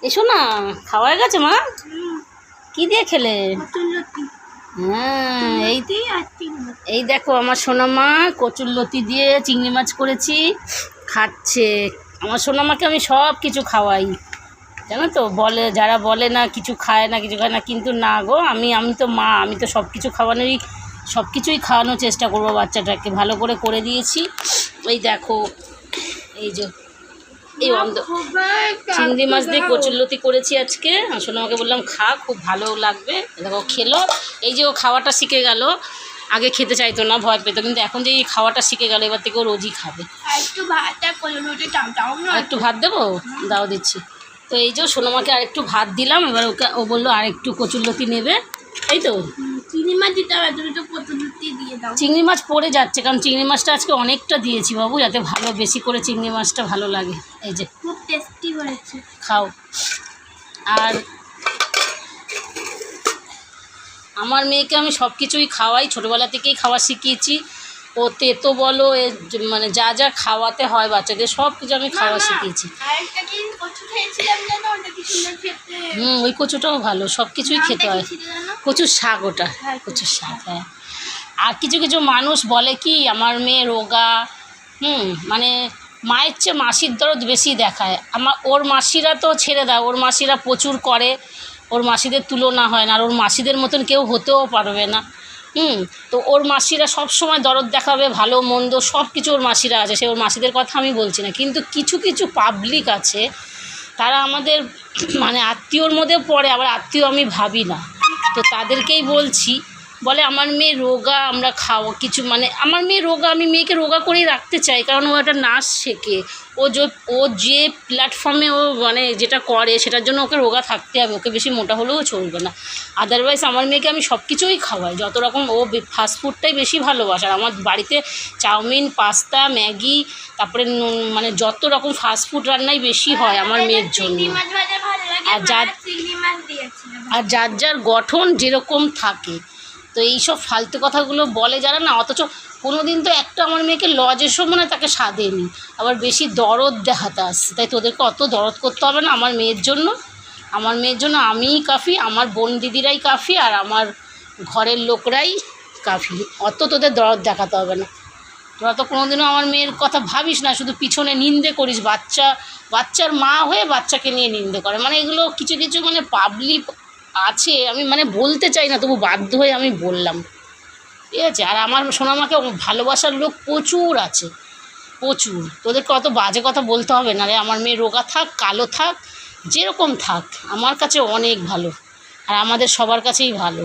এসো না, খাওয়া হয়ে গেছে মা? কি দিয়ে খেলে? হ্যাঁ, এই দেখো আমার সোনামা কচুরলতি দিয়ে চিংড়ি মাছ করেছি, খাচ্ছে। আমার সোনামাকে আমি সব কিছু খাওয়াই, জানো তো। বলে যারা বলে না কিছু খায় না কিছু খায় না, কিন্তু না গো, আমি তো মা, আমি তো সব কিছু সব কিছুই খাওয়ানোর চেষ্টা করবো বাচ্চাটাকে। ভালো করে দিয়েছি। এই দেখো, এই যে এই চিংড়ি মাছ দিয়ে কচুরলতি করেছি আজকে। আসলে আমাকে বললাম খা, খুব ভালো লাগবে। দেখো খেলো। এই যে ও খাওয়াটা শিখে গেল। আগে খেতে চাইতো না, ভয় পেতো, কিন্তু এখন যে এই খাওয়াটা শিখে গেল, এবার থেকে ও রোজই খাবে। একটু ভাত দেবো, দাও দিচ্ছি। তো এই যে সোনামাকে আরেকটু ভাত দিলাম। এবার ও বললো আরেকটু কচুরলতি নেবে, এই তো। চিংড়ি মাছ দিতে হবে, তুমি তো কচুরলতি দিয়ে দাও। চিংড়ি মাছ পড়ে যাচ্ছে, কারণ চিংড়ি মাছটা আজকে অনেকটা দিয়েছি বাবু, যাতে ভালো বেশি করে চিংড়ি মাছটা ভালো লাগে। এই যে খুব টেস্টি হয়েছে, খাও। আর আমার মেয়েকে আমি সব কিছুই খাওয়াই, ছোটোবেলা থেকেই খাওয়া শিখিয়েছি। ও তেতো বলো, মানে যা যা খাওয়াতে হয় বাচ্চাদের সব কিছু আমি খাওয়া শিখিয়েছি। ওই কচুটাও ভালো, সব কিছুই খেতে হয়। কচুর শাক, ওটা কচুর শাক। হ্যাঁ, আর কিছু কিছু মানুষ বলে কি আমার মেয়ে রোগা, মানে মায়ের চেয়ে মাসির দরদ বেশি দেখায়। ওর মাসিরা তো ছেড়ে দেয়, ওর মাসিরা প্রচুর করে, ওর মাসিদের তুলনা হয় না। আর ওর মাসিদের মতন কেউ হতেও পারবে না। তো ওর মাসিরা সব সময় দরদ দেখাবে, ভালো মন্দ সব কিছু ওর মাসিরা আছে, সে ওর মাসিদের কথা আমি বলছি না। কিন্তু কিছু কিছু পাবলিক আছে, তারা আমাদের মানে আত্মীয়র মধ্যে পড়ে, আবার আত্মীয় আমি ভাবি না। তো তাদেরকেই বলছি, বলে আমার মেয়ে রোগা, আমরা খাওয়া কিছু মানে আমার মেয়ে রোগা, আমি মেয়েকে রোগা করেই রাখতে চাই, কারণ ও একটা নাচ শেখে। ও যে প্ল্যাটফর্মে ও মানে যেটা করে, সেটার জন্য ওকে রোগা থাকতে হবে, ওকে বেশি মোটা হলেও চলবে না। আদারওয়াইজ আমার মেয়েকে আমি সব কিছুই খাওয়াই, যত রকম। ও ফাস্টফুডটাই বেশি ভালোবাসে। আর আমার বাড়িতে চাউমিন, পাস্তা, ম্যাগি, তারপরে মানে যত রকম ফাস্টফুড রান্নাই বেশি হয় আমার মেয়ের জন্য। আর যার যার গঠন যেরকম থাকে, তো এইসব ফালতু কথাগুলো বলে যারা না, অথচ কোনো দিন তো একটা আমার মেয়েকে লজের সময় না তাকে সাধেনি, আবার বেশি দরদ দেখাতে আসছে। তাই তোদেরকে অত দরদ করতে হবে না আমার মেয়ের জন্য। আমার মেয়ের জন্য আমিই কাফি, আমার বোন দিদিরাই কাফি, আর আমার ঘরের লোকরাই কাফি। অত তোদের দরদ দেখাতে হবে না। তোরা তো কোনোদিনও আমার মেয়ের কথা ভাবিস না, শুধু পিছনে নিন্দে করিস। বাচ্চার মা হয়ে বাচ্চাকে নিয়ে নিন্দে করে, মানে এগুলো কিছু কিছু মানে পাবলিক আছে, আমি মানে বলতে চাই না, তবু বাধ্য হয়ে আমি বললাম, ঠিক আছে। আর আমার সোনামাকে ভালোবাসার লোক প্রচুর আছে, প্রচুর। তোদেরকে অত বাজে কথা বলতে হবে না রে। আমার মেয়ে রোগা থাক, কালো থাক, যেরকম থাক, আমার কাছে অনেক ভালো, আর আমাদের সবার কাছেই ভালো।